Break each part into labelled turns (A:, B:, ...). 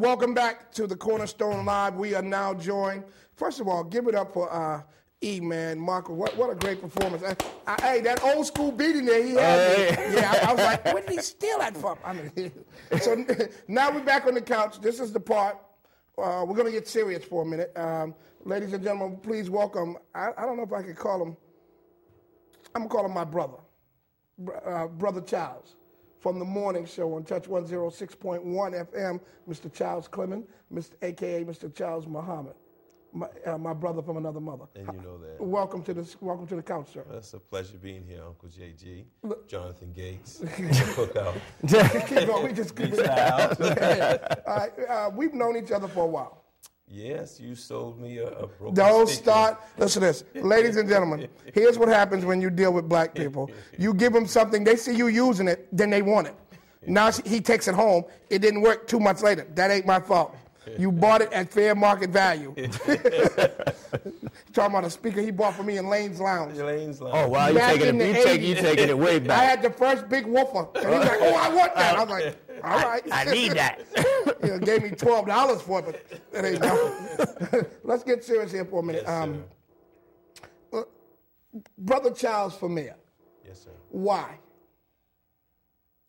A: Welcome back to the Cornerstone Live. We are now joined. First of all, give it up for E, man. Marco, what a great performance. Hey, that old school beat in there, he had me. Yeah, I was like, where did he steal that from? I mean, so now we're back on the couch. This is the part. We're going to get serious for a minute. Ladies and gentlemen, please welcome, I don't know if I could call him, I'm going to call him my brother, Brother Charles. From the morning show on Touch 106.1 FM, Mr. Charles Clemons, a.k.a. Mr. Charles Muhammad, my brother from another mother.
B: And you know that.
A: Welcome to the couch, sir.
B: It's a pleasure being here, Uncle JG, Jonathan Gates, Cookout.
A: Keep going, we just keep it. All right, we've known each other for a while.
B: Yes, you sold me a broken
A: Don't
B: sticker.
A: start. Listen to this. Ladies and gentlemen, here's what happens when you deal with black people. You give them something, they see you using it, then they want it. Now he takes it home. It didn't work 2 months later. That ain't my fault. You bought it at fair market value. Talking about a speaker he bought for me in Lane's Lounge.
B: Lane's Lounge.
C: Oh, wow, you taking it way back.
A: I had the first big woofer. And he's like, oh, I want that. I was like, all right.
C: I need that.
A: Gave me $12 for it, but that ain't nothing. Let's get serious here for a minute.
B: Yes,
A: Brother Charles for mayor.
B: Yes, sir.
A: Why?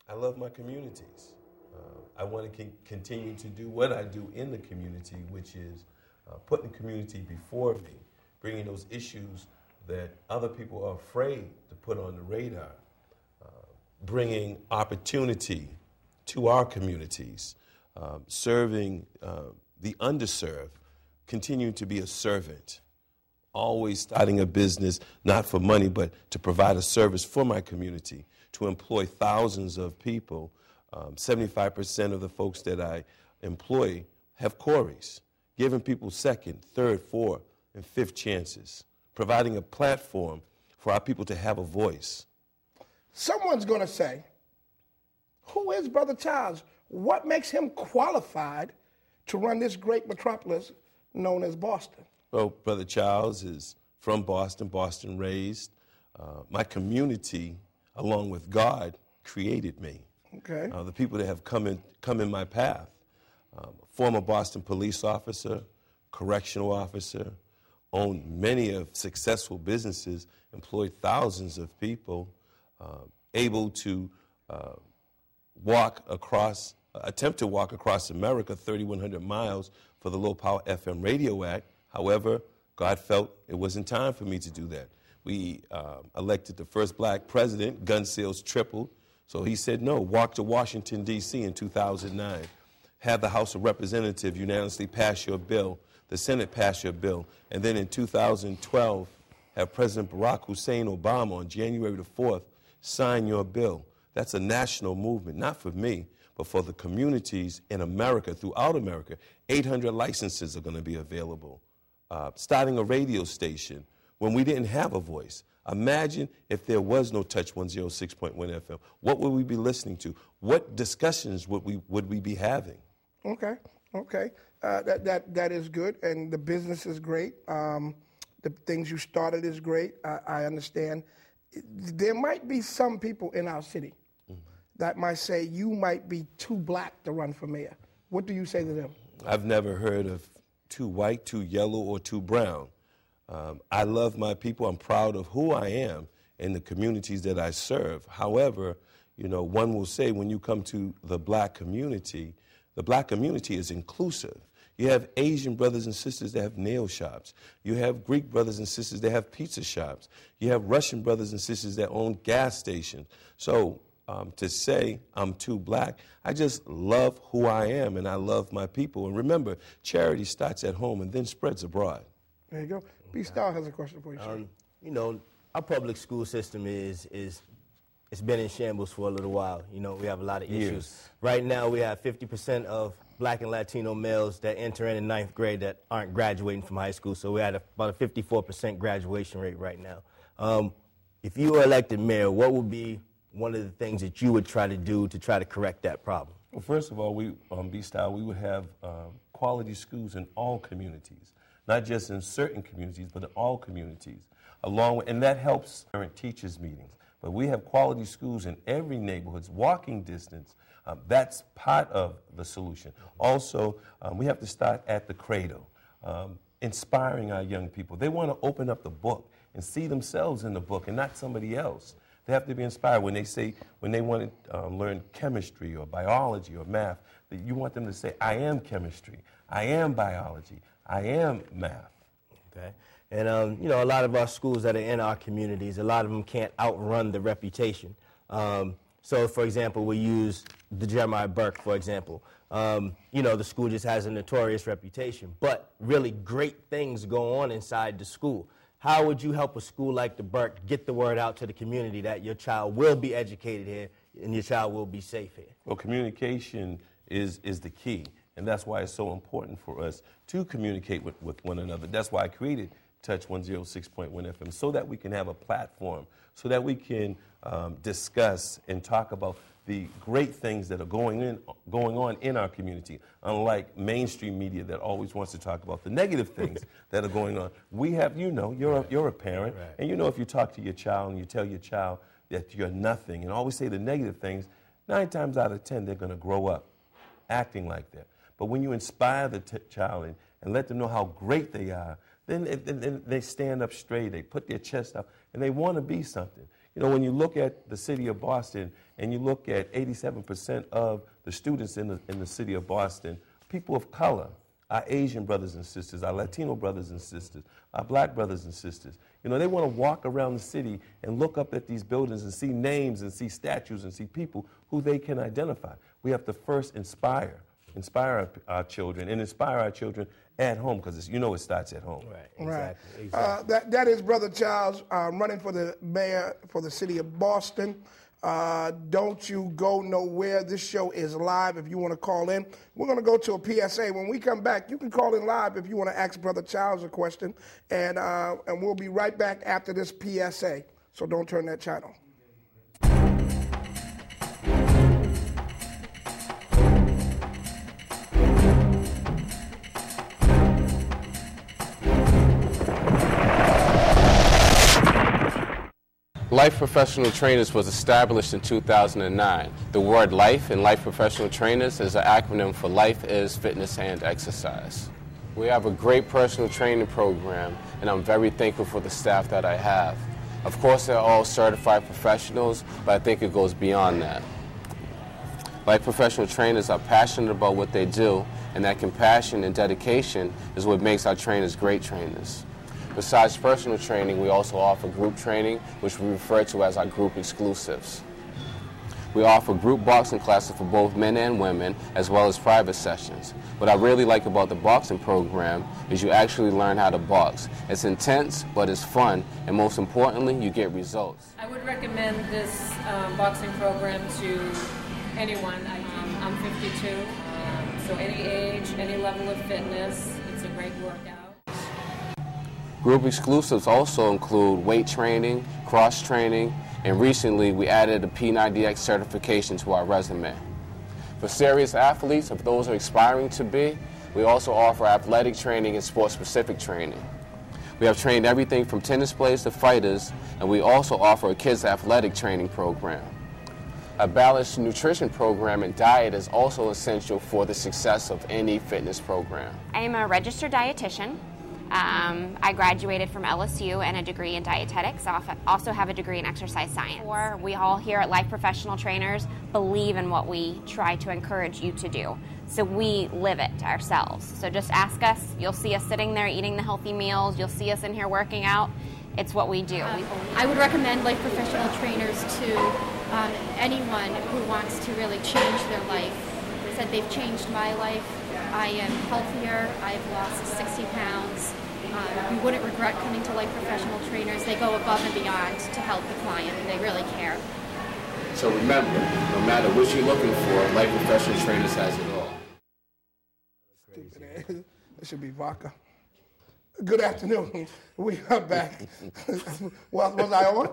B: I love my communities. I want to continue to do what I do in the community, which is putting the community before me, bringing those issues that other people are afraid to put on the radar, bringing opportunity to our communities, serving the underserved, continuing to be a servant, always starting a business, not for money, but to provide a service for my community, to employ thousands of people. 75% of the folks that I employ have quarries, giving people second, third, fourth, and fifth chances, providing a platform for our people to have a voice.
A: Someone's going to say, who is Brother Charles? What makes him qualified to run this great metropolis known as Boston?
B: Well, Brother Charles is from Boston, Boston raised. My community, along with God, created me.
A: Okay.
B: The people that have come in my path. Former Boston police officer, correctional officer, owned many of successful businesses, employed thousands of people, able to attempt to walk across America 3,100 miles for the Low Power FM Radio Act. However, God felt it wasn't time for me to do that. We elected the first black president, gun sales tripled. So he said, no, walk to Washington, D.C. in 2009. Have the House of Representatives unanimously pass your bill, the Senate pass your bill, and then in 2012, have President Barack Hussein Obama on January the 4th sign your bill. That's a national movement, not for me, but for the communities in America, throughout America. 800 licenses are going to be available. Starting a radio station when we didn't have a voice. Imagine if there was no Touch 106.1 FM. What would we be listening to? What discussions would we be having?
A: Okay. That is good, and the business is great. The things you started is great. I understand. There might be some people in our city that might say you might be too black to run for mayor. What do you say to them?
B: I've never heard of too white, too yellow, or too brown. I love my people. I'm proud of who I am and the communities that I serve. However, one will say when you come to the black community is inclusive. You have Asian brothers and sisters that have nail shops. You have Greek brothers and sisters that have pizza shops. You have Russian brothers and sisters that own gas stations. So to say I'm too black, I just love who I am and I love my people. And remember, charity starts at home and then spreads abroad.
A: There you go. B-Star has a question for you, sir.
C: Our public school system it's been in shambles for a little while. We have a lot of issues. Right now, we have 50% of black and Latino males that enter in 9th grade that aren't graduating from high school. So we're at about a 54% graduation rate right now. If you were elected mayor, what would be one of the things that you would try to do to try to correct that problem?
B: Well, first of all, we on B-Style, we would have quality schools in all communities, not just in certain communities, but in all communities. And that helps parent teachers meetings. But we have quality schools in every neighborhood, walking distance That's part of the solution. Also, we have to start at the cradle, inspiring our young people. They want to open up the book and see themselves in the book and not somebody else. They have to be inspired when they want to learn chemistry or biology or math, that you want them to say, I am chemistry, I am biology, I am math.
C: Okay. And, you know, a lot of our schools that are in our communities, a lot of them can't outrun the reputation. So, for example, we use the Jeremiah Burke, for example. You know, the school just has a notorious reputation, but really great things go on inside the school. How would you help a school like the Burke get the word out to the community that your child will be educated here and your child will be safe here?
B: Well, communication is the key, and that's why it's so important for us to communicate with one another. That's why I created Touch 106.1 FM, so that we can have a platform, so that we can discuss and talk about the great things that are going on in our community, unlike mainstream media that always wants to talk about the negative things that are going on. We have, you know, you're a parent,
C: right.
B: And you know if you talk to your child and you tell your child that you're nothing and always say the negative things, 9 times out of 10 they're going to grow up acting like that. But when you inspire the child and let them know how great they are, then they stand up straight, they put their chest up, and they want to be something. You know, when you look at the city of Boston and you look at 87% of the students in the city of Boston, people of color, our Asian brothers and sisters, our Latino brothers and sisters, our black brothers and sisters. You know, they want to walk around the city and look up at these buildings and see names and see statues and see people who they can identify. We have to first inspire our children and inspire our children at home, because you know it starts at home.
C: Right, exactly.
A: That is Brother Charles running for the mayor for the city of Boston. Don't you go nowhere. This show is live if you want to call in. We're going to go to a PSA. When we come back, you can call in live if you want to ask Brother Charles a question, and we'll be right back after this PSA. So don't turn that channel.
D: Life Professional Trainers was established in 2009. The word life in Life Professional Trainers is an acronym for Life is Fitness and Exercise. We have a great personal training program, and I'm very thankful for the staff that I have. Of course, they're all certified professionals, but I think it goes beyond that. Life Professional Trainers are passionate about what they do, and that compassion and dedication is what makes our trainers great trainers. Besides personal training, we also offer group training, which we refer to as our group exclusives. We offer group boxing classes for both men and women, as well as private sessions. What I really like about the boxing program is you actually learn how to box. It's intense, but it's fun, and most importantly, you get results.
E: I would recommend this boxing program to anyone. I'm 52, so any age, any level of fitness, it's a great workout.
D: Group exclusives also include weight training, cross training, and recently we added a P90X certification to our resume. For serious athletes, if those are aspiring to be, we also offer athletic training and sport-specific training. We have trained everything from tennis players to fighters, and we also offer a kids' athletic training program. A balanced nutrition program and diet is also essential for the success of any fitness program.
F: I am a registered dietitian. I graduated from LSU and a degree in dietetics. I also have a degree in exercise science. We all here at Life Professional Trainers believe in what we try to encourage you to do. So we live it ourselves. So just ask us. You'll see us sitting there eating the healthy meals. You'll see us in here working out. It's what we do.
G: I would recommend Life Professional Trainers to anyone who wants to really change their life. They said they've changed my life. I am healthier. I've lost 60 pounds. You wouldn't regret coming to Life Professional Trainers. They go above and beyond to help the client. They really care.
D: So remember, no matter what you're looking for, Life Professional Trainers has it all.
A: Stupid. It should be vodka. Good afternoon. We are back. Was I on?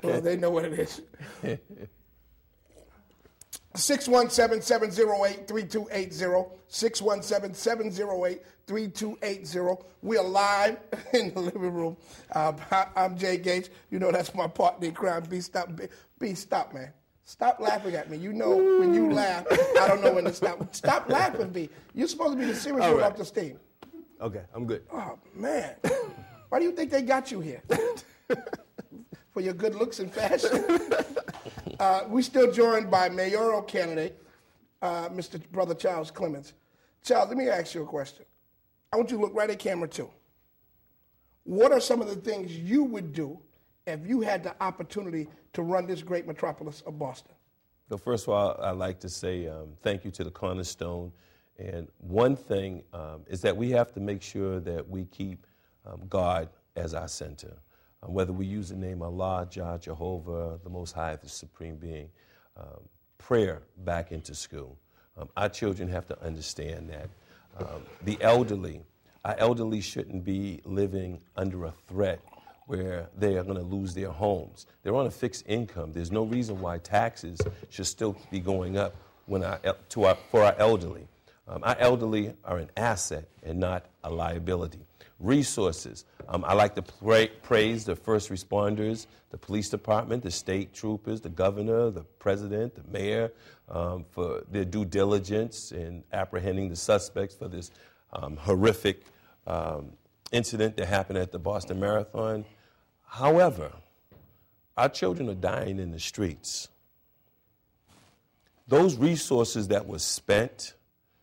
A: Well, they know what it is. 617-708-3280. 617-708-3280. We are live in the living room. I'm Jay Gates. You know that's my partner in crime. B, stop, man. Stop laughing at me. You know when you laugh, I don't know when to stop. Stop laughing, B. You're supposed to be the serious one up to Steve.
C: Okay, I'm good.
A: Oh, man. Why do you think they got you here? For your good looks and fashion? We're still joined by mayoral candidate, Mr. Brother Charles Clemons. Charles, let me ask you a question. I want you to look right at camera, too. What are some of the things you would do if you had the opportunity to run this great metropolis of Boston?
B: So first of all, I'd like to say thank you to the Cornerstone. And one thing is that we have to make sure that we keep God as our center. Whether we use the name Allah, Jah, Jehovah, the Most High, the Supreme Being, prayer back into school. Our children have to understand that. Our elderly shouldn't be living under a threat where they are going to lose their homes. They're on a fixed income. There's no reason why taxes should still be going up for our elderly. Our elderly are an asset and not a liability. Resources. I like to praise the first responders, the police department, the state troopers, the governor, the president, the mayor, for their due diligence in apprehending the suspects for this horrific incident that happened at the Boston Marathon. However, our children are dying in the streets. Those resources that were spent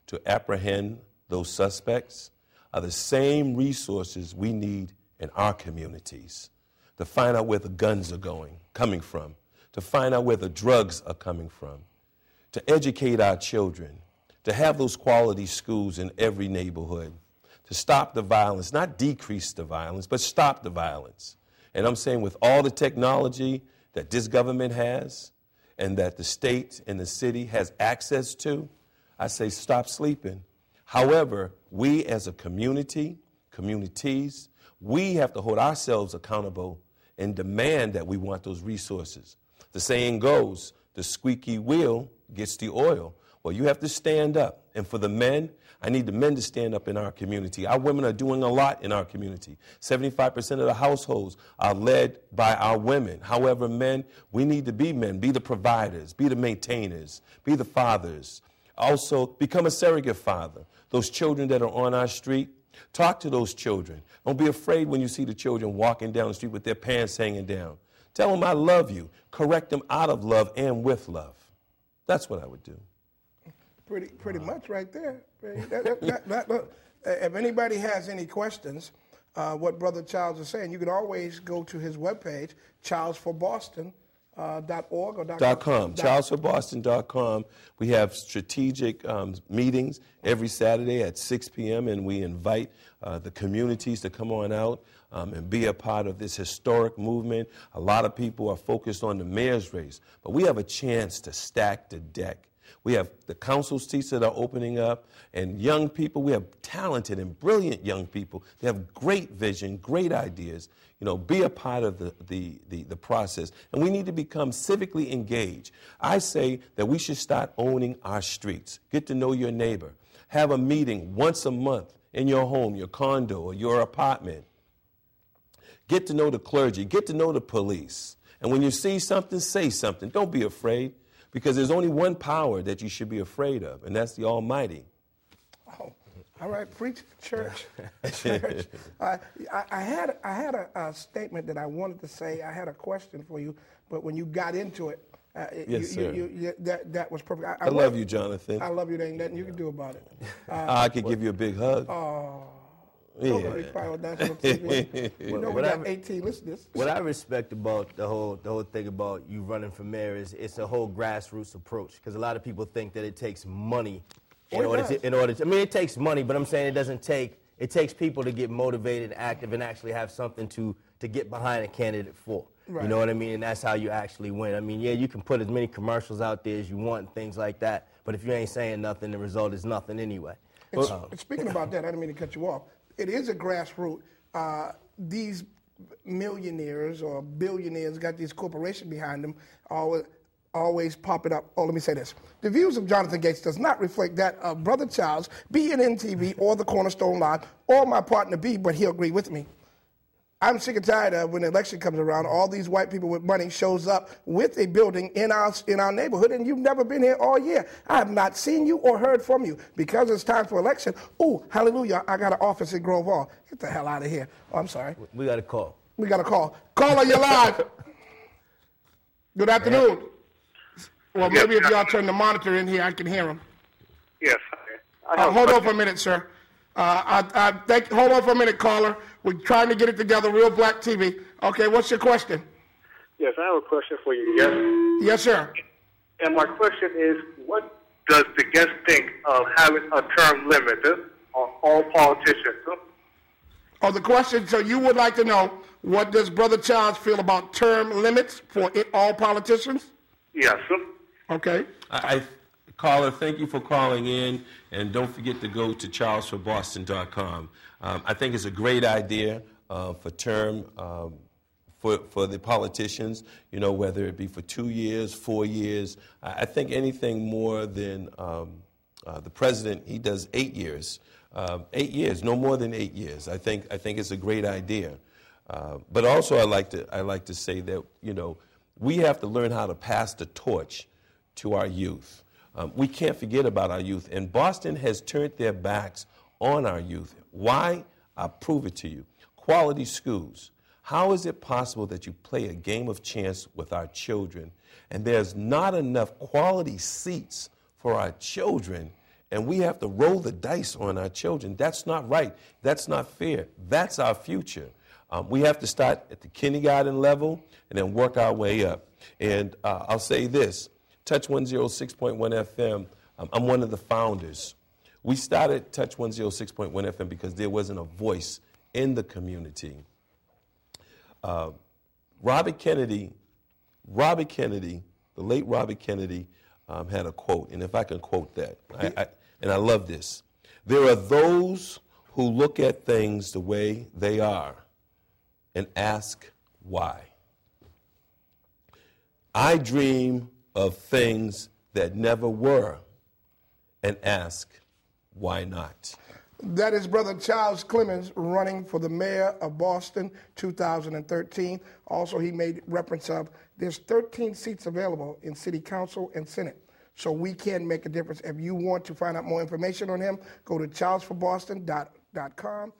B: to apprehend those suspects are the same resources we need in our communities to find out where the guns are coming from, to find out where the drugs are coming from, to educate our children, to have those quality schools in every neighborhood, to stop the violence, not decrease the violence, but stop the violence. And I'm saying with all the technology that this government has and that the state and the city has access to, I say stop sleeping. However, we as a communities, we have to hold ourselves accountable and demand that we want those resources. The saying goes, the squeaky wheel gets the oil. Well, you have to stand up. And for the men, I need the men to stand up in our community. Our women are doing a lot in our community. 75% of the households are led by our women. However, men, we need to be men, be the providers, be the maintainers, be the fathers. Also, become a surrogate father. Those children that are on our street, talk to those children. Don't be afraid when you see the children walking down the street with their pants hanging down. Tell them I love you. Correct them out of love and with love. That's what I would do.
A: Pretty much right there. If anybody has any questions, what Brother Charles is saying, you can always go to his webpage, charlesforboston.org or
B: .com. charlesforboston.com. We have strategic meetings every Saturday at 6 p.m., and we invite the communities to come on out and be a part of this historic movement. A lot of people are focused on the mayor's race, but we have a chance to stack the deck. We have the council seats that are opening up, and young people. We have talented and brilliant young people. They have great vision, great ideas. You know, be a part of the process. And we need to become civically engaged. I say that we should start owning our streets. Get to know your neighbor. Have a meeting once a month in your home, your condo, or your apartment. Get to know the clergy. Get to know the police. And when you see something, say something. Don't be afraid. Because there's only one power that you should be afraid of, and that's the Almighty.
A: Oh, all right, preach, church. I had a statement that I wanted to say. I had a question for you, but when you got into it,
B: yes, sir.
A: That was perfect.
B: I love you, Jonathan.
A: I love you. There ain't nothing you can do about it.
B: I could give you a big hug.
A: Oh.
B: Yeah.
A: You know we got 18 listeners.
C: What I respect about the whole thing about you running for mayor is it's a whole grassroots approach, because a lot of people think that it takes money in order to. I mean, it takes money, but I'm saying it takes people to get motivated, active, and actually have something to get behind a candidate for. Right. You know what I mean? And that's how you actually win. I mean, yeah, you can put as many commercials out there as you want and things like that, but if you ain't saying nothing, the result is nothing anyway.
A: Speaking about that, I didn't mean to cut you off. It is a grassroots. These millionaires or billionaires got these corporations behind them, always popping up. Oh, let me say this. The views of Jonathan Gates does not reflect that of Brother Charles, BNN TV, or the Cornerstone Live, or my partner B, but he'll agree with me. I'm sick and tired of when the election comes around, all these white people with money shows up with a building in our neighborhood, and you've never been here all year. I have not seen you or heard from you. Because it's time for election, ooh, hallelujah, I got an office in Grove Hall. Get the hell out of here. Oh, I'm sorry.
C: We got a call.
A: We got a call. Caller, you're live. Good afternoon. Well, maybe if y'all turn the monitor in here, I can hear him.
H: Yes.
A: Hold on for a minute, sir. Hold on for a minute, caller. We're trying to get it together, Real Black TV. Okay, what's your question?
H: Yes, I have a question for you, yes?
A: Yes, sir.
H: And my question is, what does the guest think of having a term limit on all politicians?
A: Oh, the question, so you would like to know, what does Brother Charles feel about term limits for all politicians?
H: Yes, sir.
A: Okay.
B: Caller, thank you for calling in, and don't forget to go to charlesforboston.com. I think it's a great idea for term for the politicians, you know, whether it be for 2 years, 4 years. I think anything more than the president, he does 8 years. 8 years, no more than 8 years. I think it's a great idea. But also I like to say that, you know, we have to learn how to pass the torch to our youth. We can't forget about our youth. And Boston has turned their backs on our youth. Why? I'll prove it to you. Quality schools. How is it possible that you play a game of chance with our children and there's not enough quality seats for our children, and we have to roll the dice on our children? That's not right. That's not fair. That's our future. We have to start at the kindergarten level and then work our way up. And I'll say this. Touch 106.1 FM, I'm one of the founders. We started Touch 106.1 FM because there wasn't a voice in the community. Robert Kennedy, the late Robert Kennedy, had a quote, and if I can quote that, and I love this. There are those who look at things the way they are and ask why. I dream of things that never were and ask, why not?
A: That is Brother Charles Clemons running for the mayor of Boston 2013. Also, he made reference of there's 13 seats available in city council and senate. So we can make a difference. If you want to find out more information on him, go to charlesforboston.com.